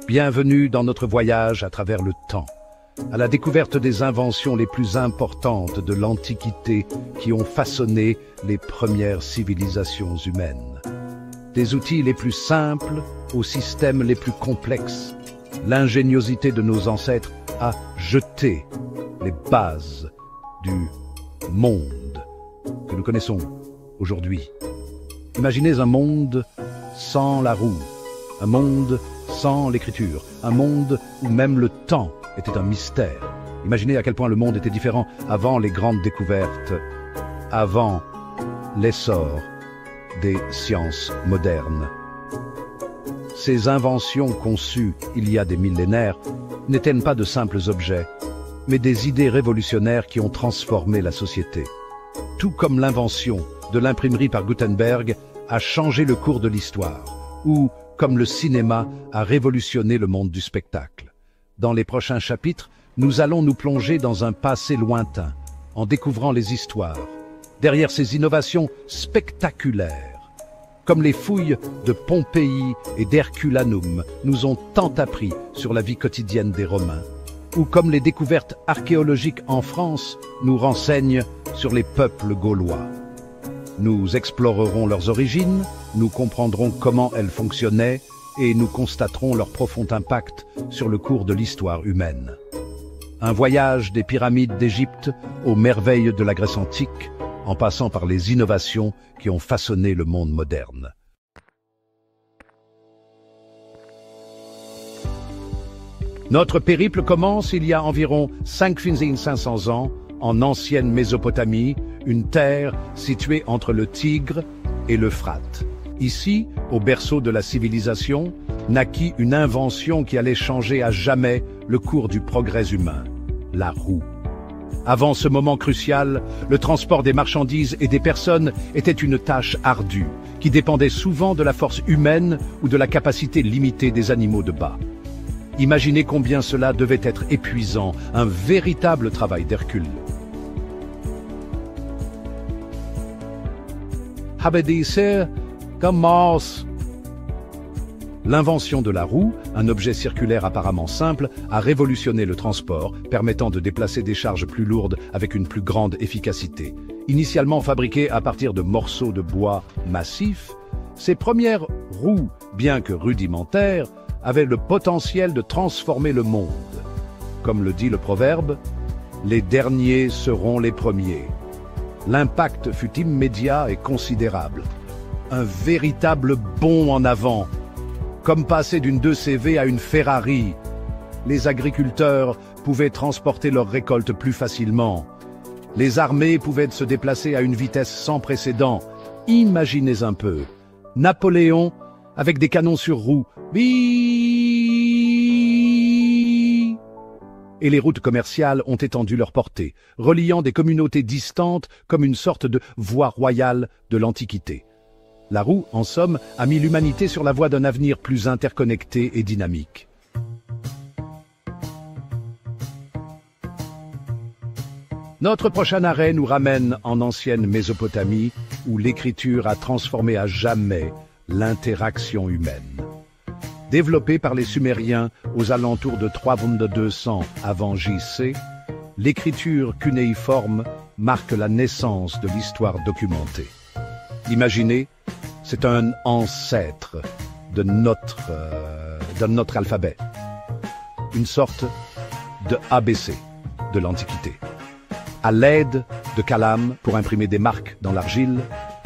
Bienvenue dans notre voyage à travers le temps, à la découverte des inventions les plus importantes de l'Antiquité qui ont façonné les premières civilisations humaines. Des outils les plus simples aux systèmes les plus complexes, l'ingéniosité de nos ancêtres a jeté les bases du monde que nous connaissons aujourd'hui. Imaginez un monde sans la roue, un monde sans l'écriture, un monde où même le temps était un mystère. Imaginez à quel point le monde était différent avant les grandes découvertes, avant l'essor des sciences modernes. Ces inventions conçues il y a des millénaires n'étaient pas de simples objets, mais des idées révolutionnaires qui ont transformé la société. Tout comme l'invention de l'imprimerie par Gutenberg a changé le cours de l'histoire, ou comme le cinéma a révolutionné le monde du spectacle. Dans les prochains chapitres, nous allons nous plonger dans un passé lointain, en découvrant les histoires, derrière ces innovations spectaculaires. Comme les fouilles de Pompéi et d'Herculanum nous ont tant appris sur la vie quotidienne des Romains, ou comme les découvertes archéologiques en France nous renseignent sur les peuples gaulois. Nous explorerons leurs origines, nous comprendrons comment elles fonctionnaient et nous constaterons leur profond impact sur le cours de l'histoire humaine. Un voyage des pyramides d'Égypte aux merveilles de la Grèce antique, en passant par les innovations qui ont façonné le monde moderne. Notre périple commence il y a environ 5500 ans, en ancienne Mésopotamie, une terre située entre le Tigre et l'Euphrate. Ici, au berceau de la civilisation, naquit une invention qui allait changer à jamais le cours du progrès humain, la roue. Avant ce moment crucial, le transport des marchandises et des personnes était une tâche ardue, qui dépendait souvent de la force humaine ou de la capacité limitée des animaux de bas. Imaginez combien cela devait être épuisant, un véritable travail d'Hercule. L'invention de la roue, un objet circulaire apparemment simple, a révolutionné le transport, permettant de déplacer des charges plus lourdes avec une plus grande efficacité. Initialement fabriquées à partir de morceaux de bois massifs, ces premières roues, bien que rudimentaires, avaient le potentiel de transformer le monde. Comme le dit le proverbe, « Les derniers seront les premiers ». L'impact fut immédiat et considérable. Un véritable bond en avant. Comme passer d'une 2CV à une Ferrari. Les agriculteurs pouvaient transporter leurs récoltes plus facilement. Les armées pouvaient se déplacer à une vitesse sans précédent. Imaginez un peu. Napoléon, avec des canons sur roues. Et les routes commerciales ont étendu leur portée, reliant des communautés distantes comme une sorte de voie royale de l'Antiquité. La roue, en somme, a mis l'humanité sur la voie d'un avenir plus interconnecté et dynamique. Notre prochain arrêt nous ramène en ancienne Mésopotamie, où l'écriture a transformé à jamais l'interaction humaine. Développée par les Sumériens aux alentours de 3200 avant J.C., l'écriture cunéiforme marque la naissance de l'histoire documentée. Imaginez, c'est un ancêtre de notre alphabet, une sorte de ABC de l'Antiquité. À l'aide de calames pour imprimer des marques dans l'argile,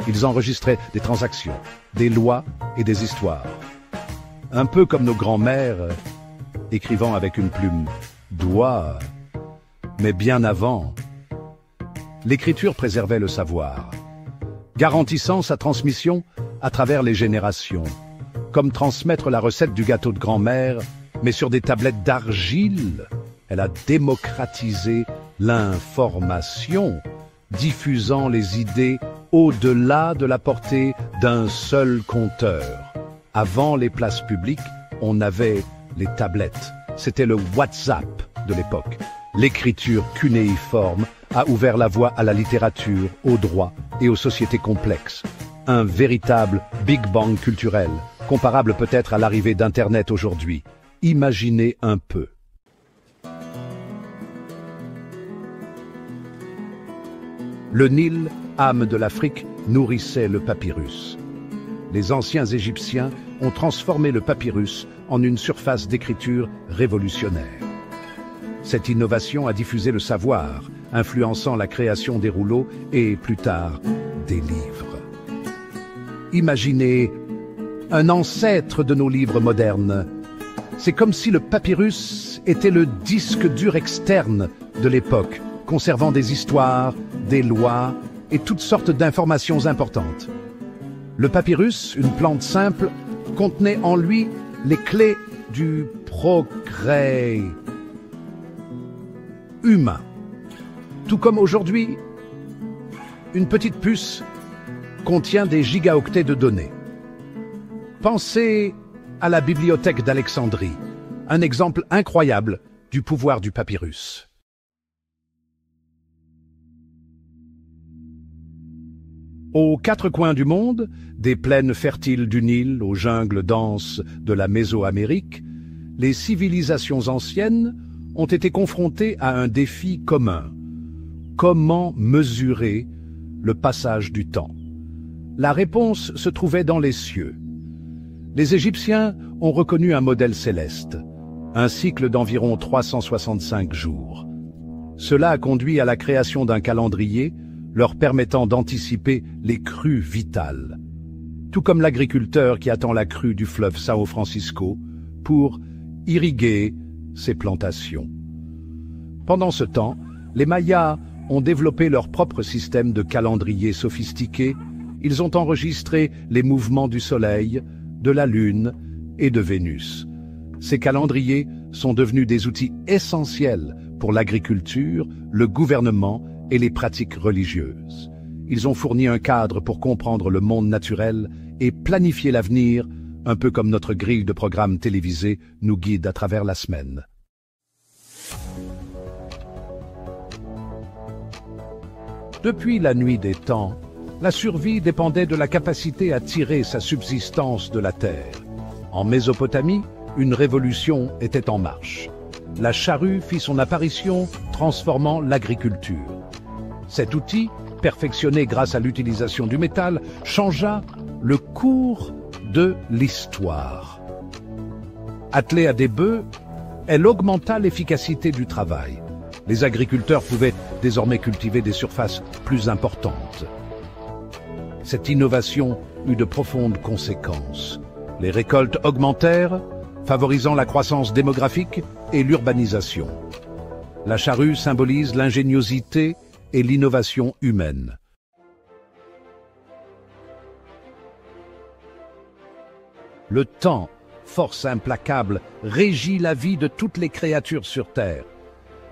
ils enregistraient des transactions, des lois et des histoires. Un peu comme nos grands-mères, écrivant avec une plume d'oie, mais bien avant. L'écriture préservait le savoir, garantissant sa transmission à travers les générations, comme transmettre la recette du gâteau de grand-mère, mais sur des tablettes d'argile. Elle a démocratisé l'information, diffusant les idées au-delà de la portée d'un seul compteur. Avant les places publiques, on avait les tablettes. C'était le WhatsApp de l'époque. L'écriture cunéiforme a ouvert la voie à la littérature, au droit et aux sociétés complexes. Un véritable Big Bang culturel, comparable peut-être à l'arrivée d'Internet aujourd'hui. Imaginez un peu. Le Nil, âme de l'Afrique, nourrissait le papyrus. Les anciens Égyptiens ont transformé le papyrus en une surface d'écriture révolutionnaire. Cette innovation a diffusé le savoir, influençant la création des rouleaux et, plus tard, des livres. Imaginez un ancêtre de nos livres modernes. C'est comme si le papyrus était le disque dur externe de l'époque, conservant des histoires, des lois et toutes sortes d'informations importantes. Le papyrus, une plante simple, contenait en lui les clés du progrès humain. Tout comme aujourd'hui, une petite puce contient des gigaoctets de données. Pensez à la bibliothèque d'Alexandrie, un exemple incroyable du pouvoir du papyrus. Aux quatre coins du monde, des plaines fertiles du Nil aux jungles denses de la Mésoamérique, les civilisations anciennes ont été confrontées à un défi commun. Comment mesurer le passage du temps? La réponse se trouvait dans les cieux. Les Égyptiens ont reconnu un modèle céleste, un cycle d'environ 365 jours. Cela a conduit à la création d'un calendrier leur permettant d'anticiper les crues vitales. Tout comme l'agriculteur qui attend la crue du fleuve São Francisco pour irriguer ses plantations. Pendant ce temps, les Mayas ont développé leur propre système de calendrier sophistiqué. Ils ont enregistré les mouvements du Soleil, de la Lune et de Vénus. Ces calendriers sont devenus des outils essentiels pour l'agriculture, le gouvernement et les pratiques religieuses. Ils ont fourni un cadre pour comprendre le monde naturel et planifier l'avenir, un peu comme notre grille de programmes télévisés nous guide à travers la semaine. Depuis la nuit des temps, la survie dépendait de la capacité à tirer sa subsistance de la terre. En Mésopotamie, une révolution était en marche. La charrue fit son apparition, transformant l'agriculture. Cet outil, perfectionné grâce à l'utilisation du métal, changea le cours de l'histoire. Attelée à des bœufs, elle augmenta l'efficacité du travail. Les agriculteurs pouvaient désormais cultiver des surfaces plus importantes. Cette innovation eut de profondes conséquences. Les récoltes augmentèrent, favorisant la croissance démographique et l'urbanisation. La charrue symbolise l'ingéniosité et l'innovation humaine. Le temps, force implacable, régit la vie de toutes les créatures sur Terre.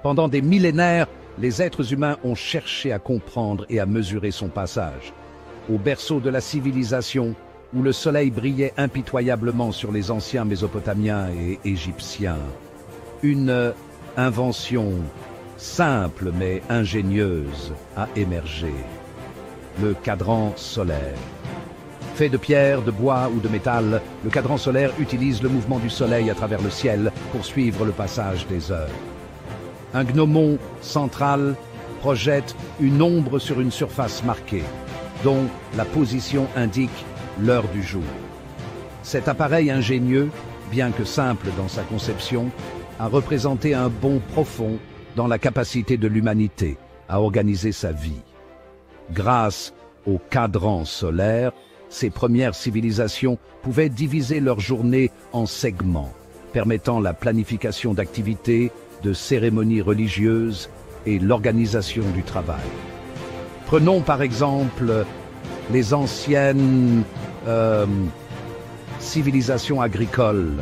Pendant des millénaires, les êtres humains ont cherché à comprendre et à mesurer son passage. Au berceau de la civilisation, où le soleil brillait impitoyablement sur les anciens Mésopotamiens et Égyptiens, une invention simple mais ingénieuse a émergé. Le cadran solaire. Fait de pierre, de bois ou de métal, le cadran solaire utilise le mouvement du soleil à travers le ciel pour suivre le passage des heures. Un gnomon central projette une ombre sur une surface marquée, dont la position indique l'heure du jour. Cet appareil ingénieux, bien que simple dans sa conception, a représenté un bond profond dans la capacité de l'humanité à organiser sa vie. Grâce au cadran solaire, ces premières civilisations pouvaient diviser leur journée en segments, permettant la planification d'activités, de cérémonies religieuses et l'organisation du travail. Prenons par exemple les anciennes civilisations agricoles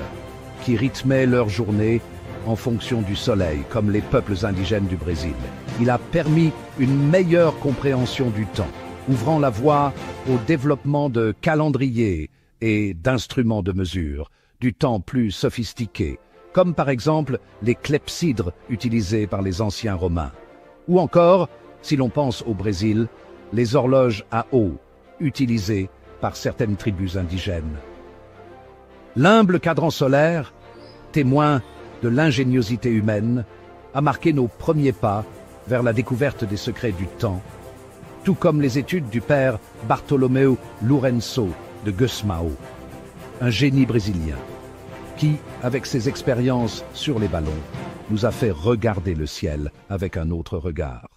qui rythmaient leur journée en fonction du soleil, comme les peuples indigènes du Brésil. Il a permis une meilleure compréhension du temps, ouvrant la voie au développement de calendriers et d'instruments de mesure, du temps plus sophistiqués, comme par exemple les clepsydres utilisés par les anciens Romains. Ou encore, si l'on pense au Brésil, les horloges à eau, utilisées par certaines tribus indigènes. L'humble cadran solaire témoin de l'ingéniosité humaine, a marqué nos premiers pas vers la découverte des secrets du temps, tout comme les études du père Bartolomeu Lourenço de Gusmão, un génie brésilien, qui, avec ses expériences sur les ballons, nous a fait regarder le ciel avec un autre regard.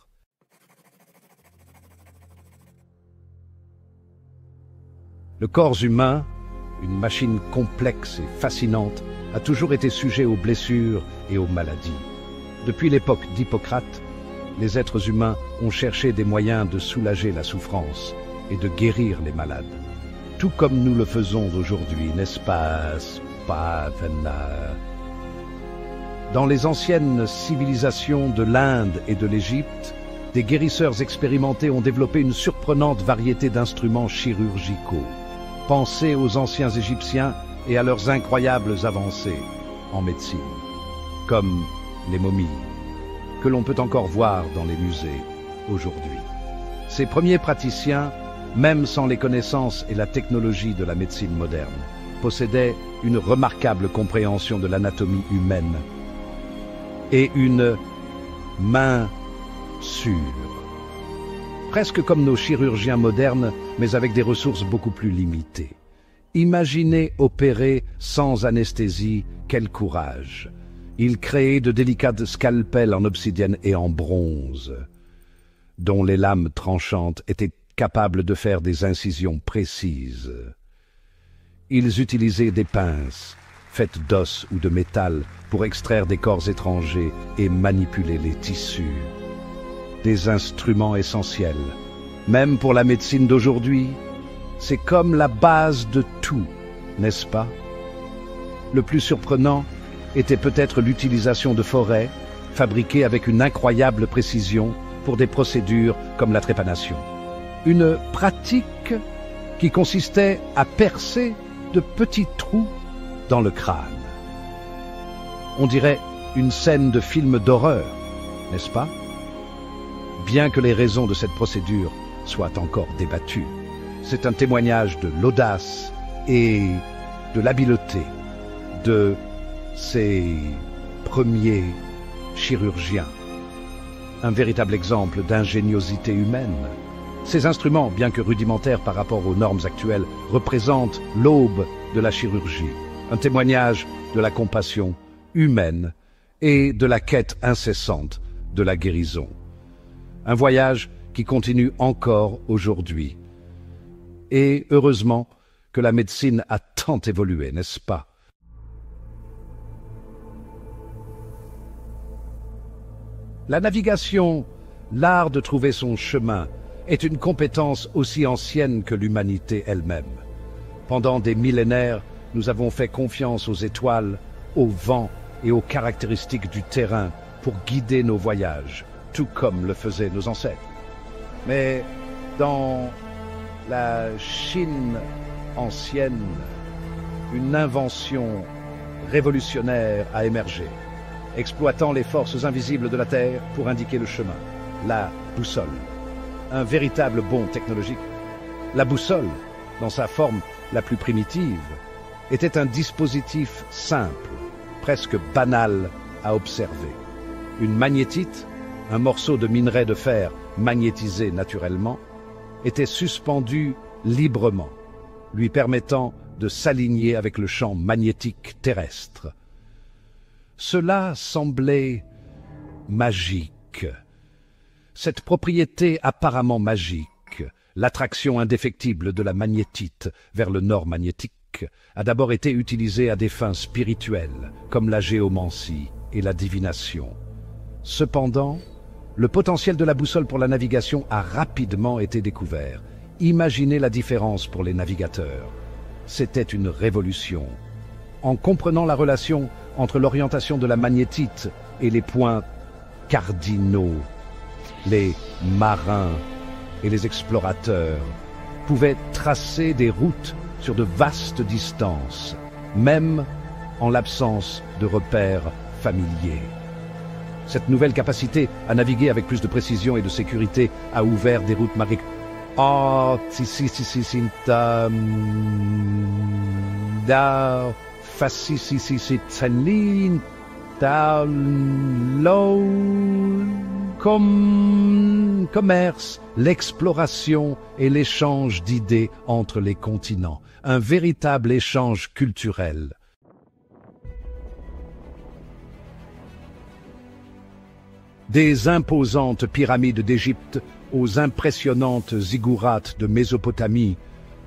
Le corps humain, une machine complexe et fascinante, a toujours été sujet aux blessures et aux maladies. Depuis l'époque d'Hippocrate, les êtres humains ont cherché des moyens de soulager la souffrance et de guérir les malades. Tout comme nous le faisons aujourd'hui, n'est-ce pas, Spavena? Dans les anciennes civilisations de l'Inde et de l'Égypte, des guérisseurs expérimentés ont développé une surprenante variété d'instruments chirurgicaux. Pensez aux anciens Égyptiens et à leurs incroyables avancées en médecine, comme les momies, que l'on peut encore voir dans les musées aujourd'hui. Ces premiers praticiens, même sans les connaissances et la technologie de la médecine moderne, possédaient une remarquable compréhension de l'anatomie humaine et une main sûre. Presque comme nos chirurgiens modernes, mais avec des ressources beaucoup plus limitées. Imaginez opérer sans anesthésie, quel courage! Ils créaient de délicates scalpels en obsidienne et en bronze, dont les lames tranchantes étaient capables de faire des incisions précises. Ils utilisaient des pinces, faites d'os ou de métal, pour extraire des corps étrangers et manipuler les tissus. Des instruments essentiels, même pour la médecine d'aujourd'hui. C'est comme la base de tout, n'est-ce pas? Le plus surprenant était peut-être l'utilisation de forêts, fabriquées avec une incroyable précision pour des procédures comme la trépanation. Une pratique qui consistait à percer de petits trous dans le crâne. On dirait une scène de film d'horreur, n'est-ce pas? Bien que les raisons de cette procédure soient encore débattues, c'est un témoignage de l'audace et de l'habileté de ces premiers chirurgiens. Un véritable exemple d'ingéniosité humaine. Ces instruments, bien que rudimentaires par rapport aux normes actuelles, représentent l'aube de la chirurgie, un témoignage de la compassion humaine et de la quête incessante de la guérison. Un voyage qui continue encore aujourd'hui. Et heureusement que la médecine a tant évolué, n'est-ce pas? La navigation, l'art de trouver son chemin, est une compétence aussi ancienne que l'humanité elle-même. Pendant des millénaires, nous avons fait confiance aux étoiles, au vent et aux caractéristiques du terrain pour guider nos voyages, tout comme le faisaient nos ancêtres. Mais dans la Chine ancienne, une invention révolutionnaire a émergé, exploitant les forces invisibles de la Terre pour indiquer le chemin, la boussole. Un véritable bond technologique. La boussole, dans sa forme la plus primitive, était un dispositif simple, presque banal à observer. Une magnétite, un morceau de minerai de fer magnétisé naturellement, était suspendu librement, lui permettant de s'aligner avec le champ magnétique terrestre. Cela semblait magique. Cette propriété apparemment magique, l'attraction indéfectible de la magnétite vers le nord magnétique, a d'abord été utilisée à des fins spirituelles, comme la géomancie et la divination. Cependant, le potentiel de la boussole pour la navigation a rapidement été découvert. Imaginez la différence pour les navigateurs. C'était une révolution. En comprenant la relation entre l'orientation de la magnétite et les points cardinaux, les marins et les explorateurs pouvaient tracer des routes sur de vastes distances, même en l'absence de repères familiers. Cette nouvelle capacité à naviguer avec plus de précision et de sécurité a ouvert des routes maritimes. faciliten commerce, l'exploration et l'échange d'idées entre les continents, un véritable échange culturel. Des imposantes pyramides d'Égypte aux impressionnantes ziggourats de Mésopotamie,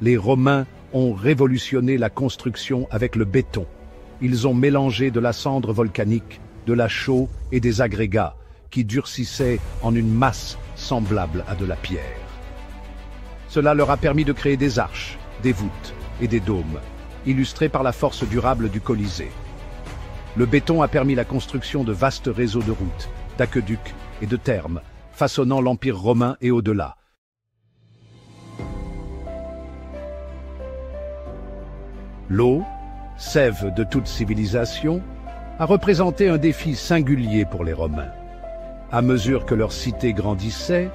les Romains ont révolutionné la construction avec le béton. Ils ont mélangé de la cendre volcanique, de la chaux et des agrégats qui durcissaient en une masse semblable à de la pierre. Cela leur a permis de créer des arches, des voûtes et des dômes, illustrés par la force durable du Colisée. Le béton a permis la construction de vastes réseaux de routes, d'aqueducs et de thermes, façonnant l'Empire romain et au-delà. L'eau, sève de toute civilisation, a représenté un défi singulier pour les Romains. À mesure que leur cité grandissait,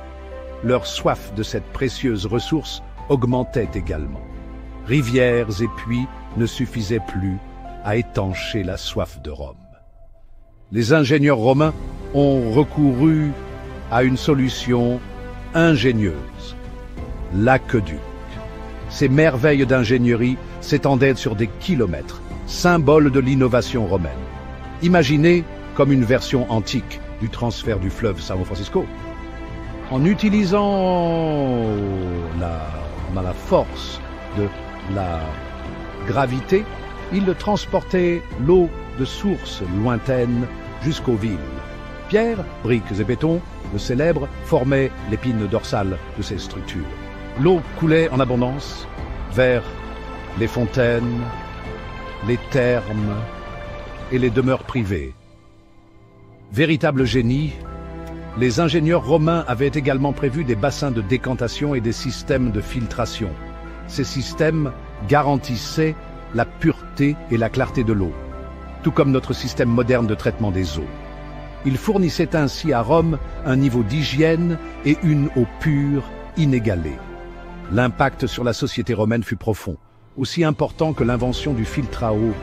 leur soif de cette précieuse ressource augmentait également. Rivières et puits ne suffisaient plus à étancher la soif de Rome. Les ingénieurs romains ont recouru à une solution ingénieuse, l'aqueduc. Ces merveilles d'ingénierie s'étendaient sur des kilomètres, symbole de l'innovation romaine. Imaginez comme une version antique du transfert du fleuve San Francisco. En utilisant la force de la gravité, ils transportaient l'eau de sources lointaines jusqu'aux villes. Pierres, briques et béton, le célèbre, formaient l'épine dorsale de ces structures. L'eau coulait en abondance vers les fontaines, les thermes et les demeures privées. Véritable génie, les ingénieurs romains avaient également prévu des bassins de décantation et des systèmes de filtration. Ces systèmes garantissaient la pureté et la clarté de l'eau, tout comme notre système moderne de traitement des eaux. Ils fournissaient ainsi à Rome un niveau d'hygiène et une eau pure inégalée. L'impact sur la société romaine fut profond, aussi important que l'invention du filtre à eau.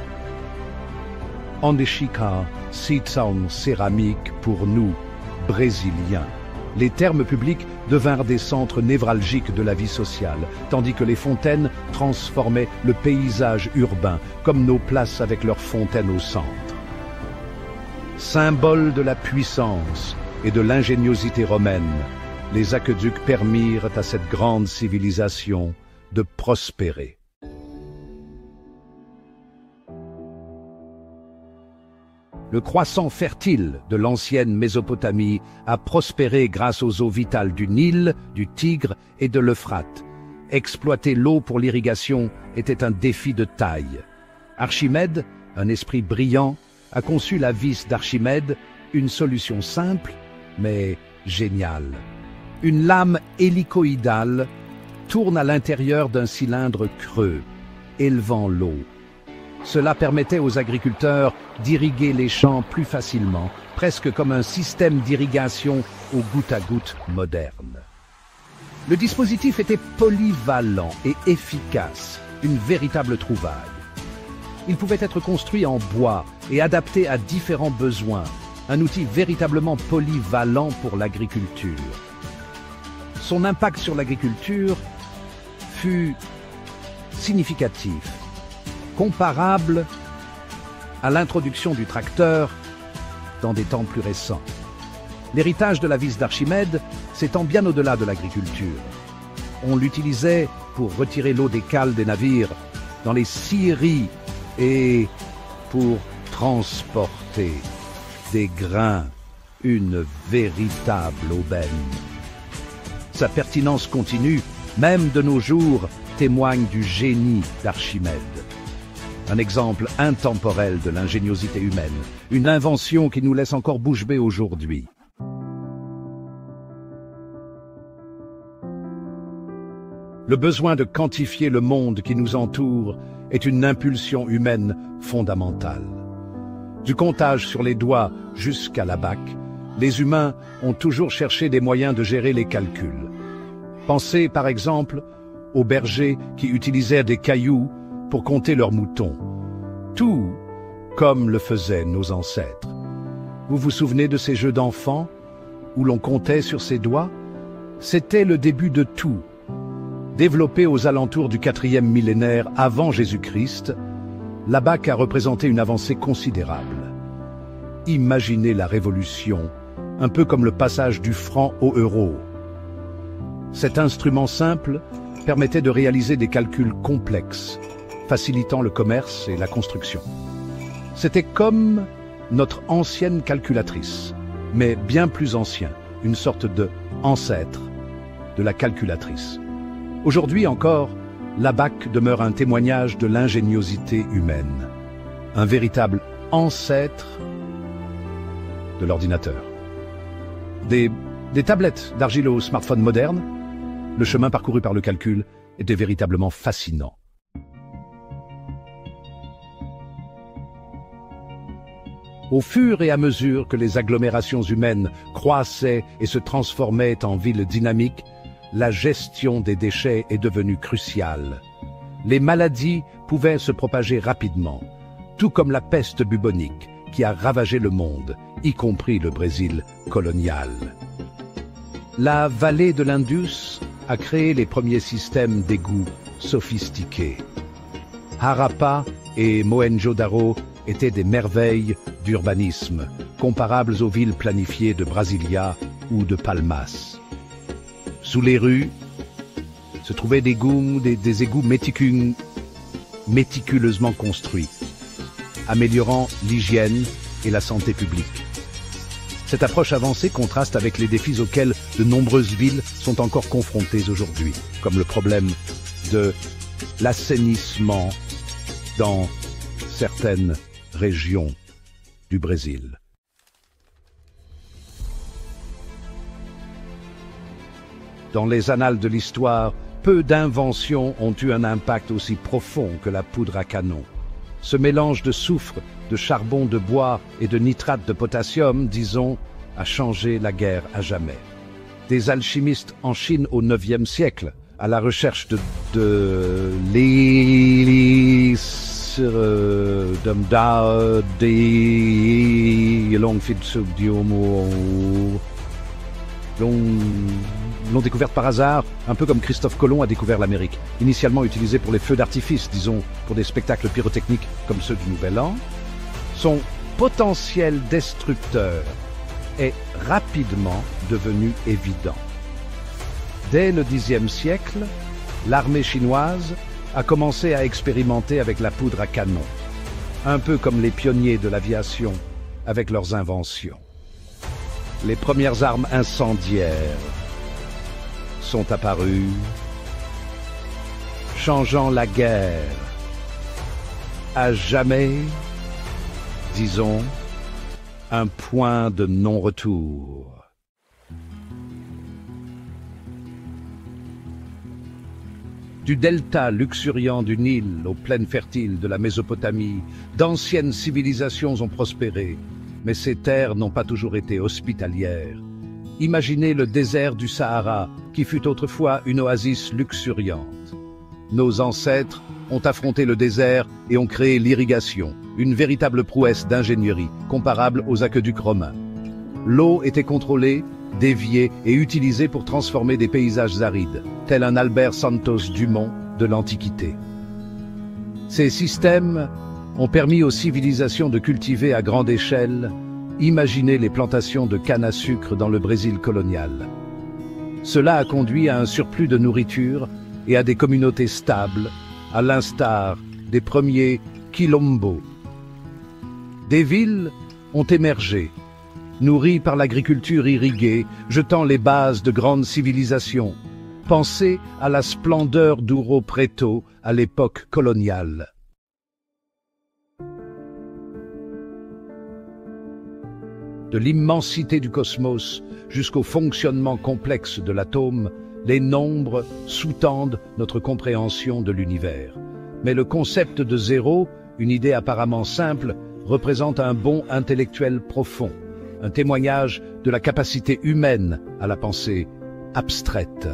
Andeshica, sitsaun céramique pour nous, Brésiliens. Les thermes publics devinrent des centres névralgiques de la vie sociale, tandis que les fontaines transformaient le paysage urbain, comme nos places avec leurs fontaines au centre. Symbole de la puissance et de l'ingéniosité romaine, les aqueducs permirent à cette grande civilisation de prospérer. Le croissant fertile de l'ancienne Mésopotamie a prospéré grâce aux eaux vitales du Nil, du Tigre et de l'Euphrate. Exploiter l'eau pour l'irrigation était un défi de taille. Archimède, un esprit brillant, a conçu la vis d'Archimède, une solution simple, mais géniale. Une lame hélicoïdale tourne à l'intérieur d'un cylindre creux, élevant l'eau. Cela permettait aux agriculteurs d'irriguer les champs plus facilement, presque comme un système d'irrigation au goutte-à-goutte moderne. Le dispositif était polyvalent et efficace, une véritable trouvaille. Il pouvait être construit en bois et adapté à différents besoins, un outil véritablement polyvalent pour l'agriculture. Son impact sur l'agriculture fut significatif, comparable à l'introduction du tracteur dans des temps plus récents. L'héritage de la vis d'Archimède s'étend bien au-delà de l'agriculture. On l'utilisait pour retirer l'eau des cales des navires, dans les scieries et pour transporter des grains, une véritable aubaine. Sa pertinence continue, même de nos jours, témoigne du génie d'Archimède. Un exemple intemporel de l'ingéniosité humaine, une invention qui nous laisse encore bouche bée aujourd'hui. Le besoin de quantifier le monde qui nous entoure est une impulsion humaine fondamentale. Du comptage sur les doigts jusqu'à la bac, les humains ont toujours cherché des moyens de gérer les calculs. Pensez par exemple aux bergers qui utilisaient des cailloux pour compter leurs moutons. Tout comme le faisaient nos ancêtres. Vous vous souvenez de ces jeux d'enfants où l'on comptait sur ses doigts? C'était le début de tout. Développé aux alentours du 4e millénaire avant Jésus-Christ, l'abaque a représenté une avancée considérable. Imaginez la révolution, un peu comme le passage du franc au euro. Cet instrument simple permettait de réaliser des calculs complexes, facilitant le commerce et la construction. C'était comme notre ancienne calculatrice, mais bien plus ancien, une sorte de ancêtre de la calculatrice. Aujourd'hui encore, l'abaque demeure un témoignage de l'ingéniosité humaine, un véritable ancêtre de l'ordinateur. Des tablettes d'argile aux smartphones modernes, le chemin parcouru par le calcul était véritablement fascinant. Au fur et à mesure que les agglomérations humaines croissaient et se transformaient en villes dynamiques, la gestion des déchets est devenue cruciale. Les maladies pouvaient se propager rapidement, tout comme la peste bubonique qui a ravagé le monde, y compris le Brésil colonial. La vallée de l'Indus a créé les premiers systèmes d'égouts sophistiqués. Harappa et Mohenjo-Daro étaient des merveilles d'urbanisme, comparables aux villes planifiées de Brasilia ou de Palmas. Sous les rues se trouvaient des égouts méticuleusement construits, améliorant l'hygiène et la santé publique. Cette approche avancée contraste avec les défis auxquels de nombreuses villes sont encore confrontées aujourd'hui, comme le problème de l'assainissement dans certaines régions du Brésil. Dans les annales de l'histoire, peu d'inventions ont eu un impact aussi profond que la poudre à canon. Ce mélange de soufre, de charbon de bois et de nitrate de potassium, disons, a changé la guerre à jamais. Des alchimistes en Chine au IXe siècle, à la recherche de l'ont découverte par hasard, un peu comme Christophe Colomb a découvert l'Amérique. Initialement utilisée pour les feux d'artifice, disons, pour des spectacles pyrotechniques comme ceux du Nouvel An, son potentiel destructeur est rapidement devenu évident. Dès le Xe siècle, l'armée chinoise a commencé à expérimenter avec la poudre à canon, un peu comme les pionniers de l'aviation avec leurs inventions. Les premières armes incendiaires sont apparues, changeant la guerre à jamais, disons, un point de non-retour. Du delta luxuriant du Nil aux plaines fertiles de la Mésopotamie, d'anciennes civilisations ont prospéré, mais ces terres n'ont pas toujours été hospitalières. Imaginez le désert du Sahara, qui fut autrefois une oasis luxuriante. Nos ancêtres ont affronté le désert et ont créé l'irrigation, une véritable prouesse d'ingénierie, comparable aux aqueducs romains. L'eau était contrôlée, déviée et utilisée pour transformer des paysages arides, tel un Albert Santos Dumont de l'Antiquité. Ces systèmes ont permis aux civilisations de cultiver à grande échelle. Imaginez les plantations de canne à sucre dans le Brésil colonial. Cela a conduit à un surplus de nourriture et à des communautés stables, à l'instar des premiers quilombos. Des villes ont émergé, nourries par l'agriculture irriguée, jetant les bases de grandes civilisations. Pensez à la splendeur d'Ouro Preto à l'époque coloniale. De l'immensité du cosmos jusqu'au fonctionnement complexe de l'atome, les nombres sous-tendent notre compréhension de l'univers. Mais le concept de zéro, une idée apparemment simple, représente un bond intellectuel profond, un témoignage de la capacité humaine à la pensée abstraite.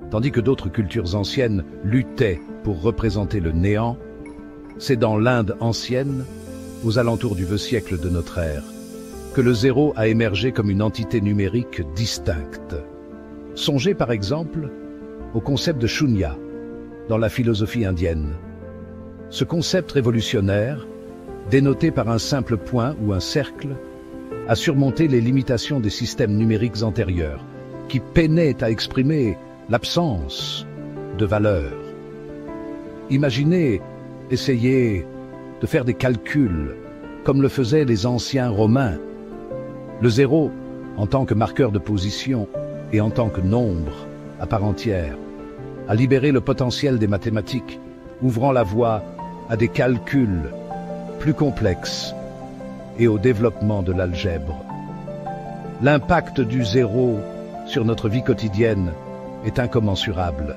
Tandis que d'autres cultures anciennes luttaient pour représenter le néant, C'est dans l'Inde ancienne, aux alentours du siècle de notre ère, que le zéro a émergé comme une entité numérique distincte. Songez par exemple au concept de shunya dans la philosophie indienne. Ce concept révolutionnaire, dénoté par un simple point ou un cercle, a surmonté les limitations des systèmes numériques antérieurs, qui peinaient à exprimer l'absence de valeur. Imaginez, essayez de faire des calculs, comme le faisaient les anciens Romains. Le zéro, en tant que marqueur de position et en tant que nombre à part entière, a libéré le potentiel des mathématiques, ouvrant la voie à des calculs plus complexes et au développement de l'algèbre. L'impact du zéro sur notre vie quotidienne est incommensurable.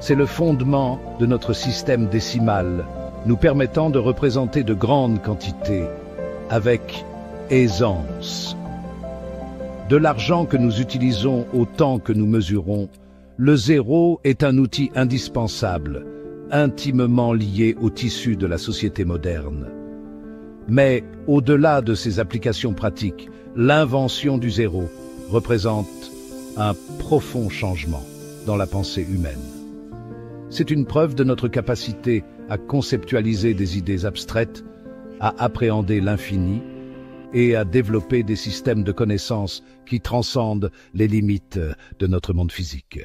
C'est le fondement de notre système décimal, nous permettant de représenter de grandes quantités avec aisance. De l'argent que nous utilisons autant que nous mesurons, le zéro est un outil indispensable, intimement lié au tissu de la société moderne. Mais au-delà de ses applications pratiques, l'invention du zéro représente un profond changement dans la pensée humaine. C'est une preuve de notre capacité à conceptualiser des idées abstraites, à appréhender l'infini et à développer des systèmes de connaissances qui transcendent les limites de notre monde physique.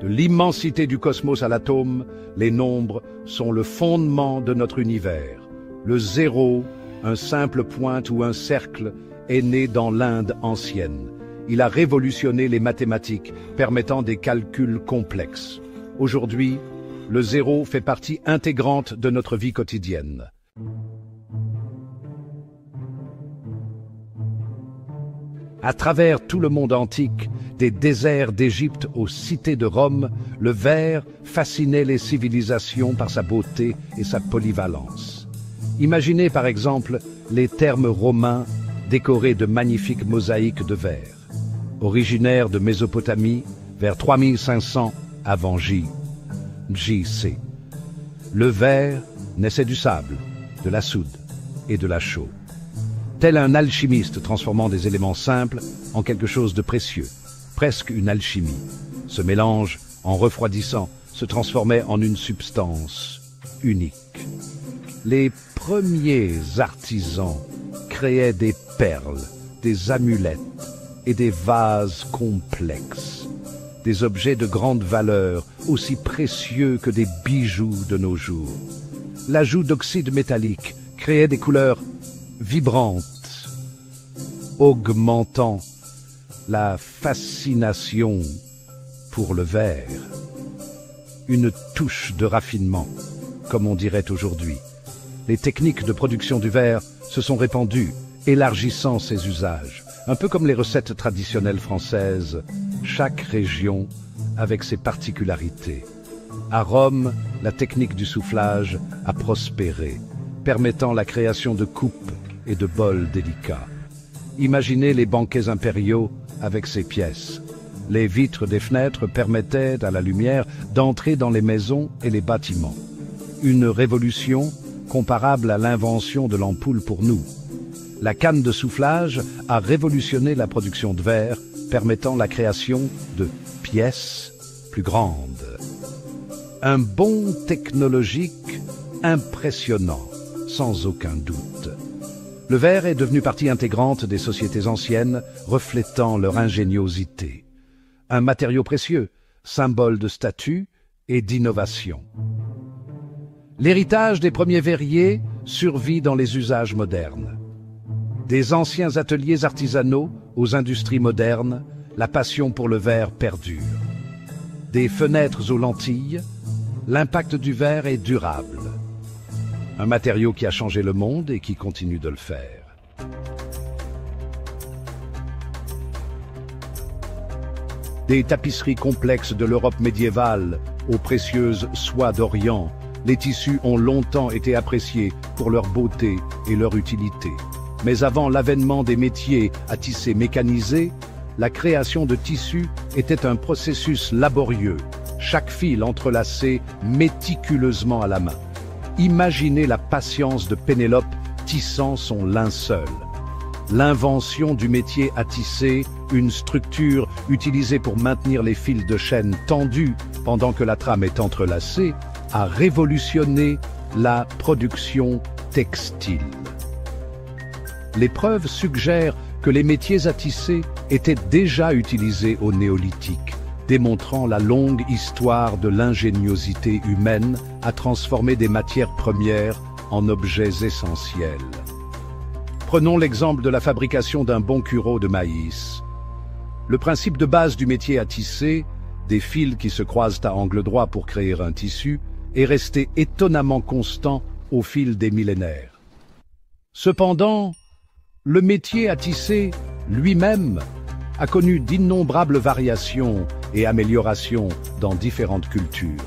De l'immensité du cosmos à l'atome, les nombres sont le fondement de notre univers. Le zéro, un simple point ou un cercle, est né dans l'Inde ancienne. Il a révolutionné les mathématiques, permettant des calculs complexes. Aujourd'hui, le zéro fait partie intégrante de notre vie quotidienne. À travers tout le monde antique, des déserts d'Égypte aux cités de Rome, le verre fascinait les civilisations par sa beauté et sa polyvalence. Imaginez par exemple les thermes romains décorés de magnifiques mosaïques de verre. Originaire de Mésopotamie, vers 3500 avant JC. Le verre naissait du sable, de la soude et de la chaux. Tel un alchimiste transformant des éléments simples en quelque chose de précieux, presque une alchimie. Ce mélange, en refroidissant, se transformait en une substance unique. Les premiers artisans créaient des perles, des amulettes et des vases complexes, des objets de grande valeur, aussi précieux que des bijoux de nos jours. L'ajout d'oxyde métallique créait des couleurs vibrantes, augmentant la fascination pour le verre. Une touche de raffinement, comme on dirait aujourd'hui. Les techniques de production du verre se sont répandues, élargissant ses usages. Un peu comme les recettes traditionnelles françaises, chaque région avec ses particularités. À Rome, la technique du soufflage a prospéré, permettant la création de coupes et de bols délicats. Imaginez les banquets impériaux avec ces pièces. Les vitres des fenêtres permettaient à la lumière d'entrer dans les maisons et les bâtiments. Une révolution comparable à l'invention de l'ampoule pour nous. La canne de soufflage a révolutionné la production de verre, permettant la création de pièces plus grandes. Un bond technologique impressionnant, sans aucun doute. Le verre est devenu partie intégrante des sociétés anciennes, reflétant leur ingéniosité. Un matériau précieux, symbole de statut et d'innovation. L'héritage des premiers verriers survit dans les usages modernes. Des anciens ateliers artisanaux aux industries modernes, la passion pour le verre perdure. Des fenêtres aux lentilles, l'impact du verre est durable. Un matériau qui a changé le monde et qui continue de le faire. Des tapisseries complexes de l'Europe médiévale aux précieuses soies d'Orient, les tissus ont longtemps été appréciés pour leur beauté et leur utilité. Mais avant l'avènement des métiers à tisser mécanisés, la création de tissus était un processus laborieux, chaque fil entrelacé méticuleusement à la main. Imaginez la patience de Pénélope tissant son linceul. L'invention du métier à tisser, une structure utilisée pour maintenir les fils de chaîne tendus pendant que la trame est entrelacée, a révolutionné la production textile. Les preuves suggèrent que les métiers à tisser étaient déjà utilisés au néolithique, démontrant la longue histoire de l'ingéniosité humaine à transformer des matières premières en objets essentiels. Prenons l'exemple de la fabrication d'un bon cureau de maïs. Le principe de base du métier à tisser, des fils qui se croisent à angle droit pour créer un tissu, est resté étonnamment constant au fil des millénaires. Cependant, le métier à tisser lui-même a connu d'innombrables variations et améliorations dans différentes cultures,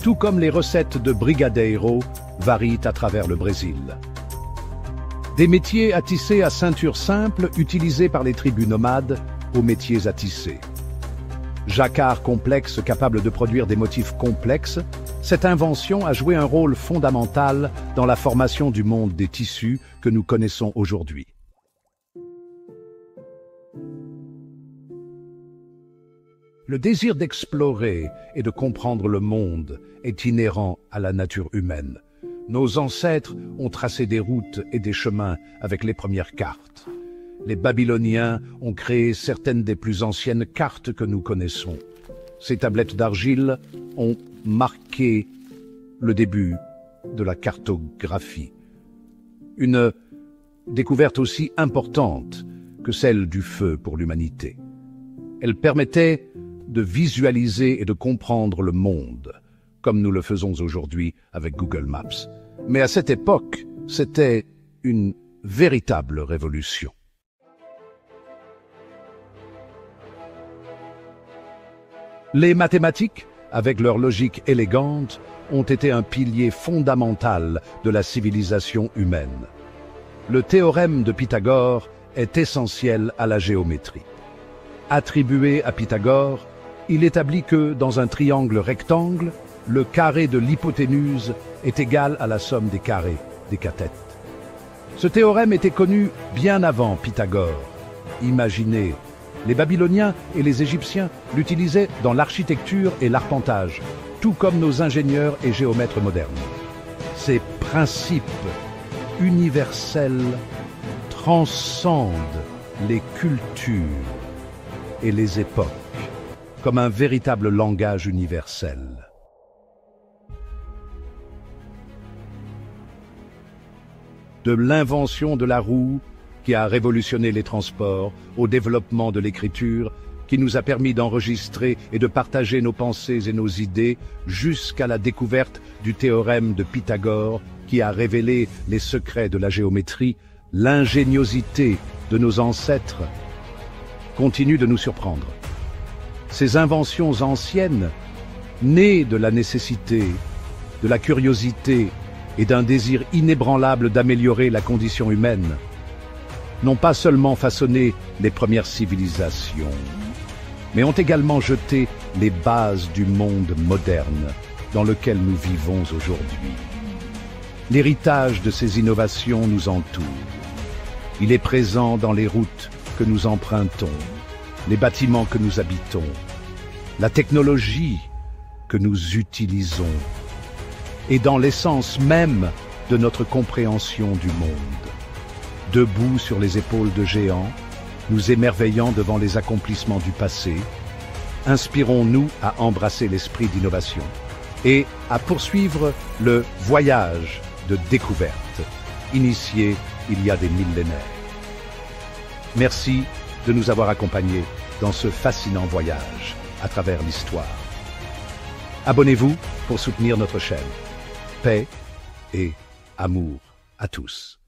tout comme les recettes de brigadeiro varient à travers le Brésil. Des métiers à tisser à ceinture simple utilisés par les tribus nomades aux métiers à tisser. Jacquard complexe capable de produire des motifs complexes, cette invention a joué un rôle fondamental dans la formation du monde des tissus que nous connaissons aujourd'hui. Le désir d'explorer et de comprendre le monde est inhérent à la nature humaine. Nos ancêtres ont tracé des routes et des chemins avec les premières cartes. Les Babyloniens ont créé certaines des plus anciennes cartes que nous connaissons. Ces tablettes d'argile ont marqué le début de la cartographie. Une découverte aussi importante que celle du feu pour l'humanité. Elle permettait de visualiser et de comprendre le monde, comme nous le faisons aujourd'hui avec Google Maps. Mais à cette époque, c'était une véritable révolution. Les mathématiques, avec leur logique élégante, ont été un pilier fondamental de la civilisation humaine. Le théorème de Pythagore est essentiel à la géométrie. Attribué à Pythagore, il établit que, dans un triangle rectangle, le carré de l'hypoténuse est égal à la somme des carrés des cathètes. Ce théorème était connu bien avant Pythagore. Imaginez, les Babyloniens et les Égyptiens l'utilisaient dans l'architecture et l'arpentage, tout comme nos ingénieurs et géomètres modernes. Ces principes universels transcendent les cultures et les époques, comme un véritable langage universel. De l'invention de la roue, qui a révolutionné les transports, au développement de l'écriture, qui nous a permis d'enregistrer et de partager nos pensées et nos idées, jusqu'à la découverte du théorème de Pythagore, qui a révélé les secrets de la géométrie, l'ingéniosité de nos ancêtres continue de nous surprendre. Ces inventions anciennes, nées de la nécessité, de la curiosité et d'un désir inébranlable d'améliorer la condition humaine, n'ont pas seulement façonné les premières civilisations, mais ont également jeté les bases du monde moderne dans lequel nous vivons aujourd'hui. L'héritage de ces innovations nous entoure. Il est présent dans les routes que nous empruntons, les bâtiments que nous habitons, la technologie que nous utilisons, et dans l'essence même de notre compréhension du monde. Debout sur les épaules de géants, nous émerveillant devant les accomplissements du passé, inspirons-nous à embrasser l'esprit d'innovation et à poursuivre le voyage de découverte initié il y a des millénaires. Merci de nous avoir accompagnés dans ce fascinant voyage à travers l'histoire. Abonnez-vous pour soutenir notre chaîne. Paix et amour à tous.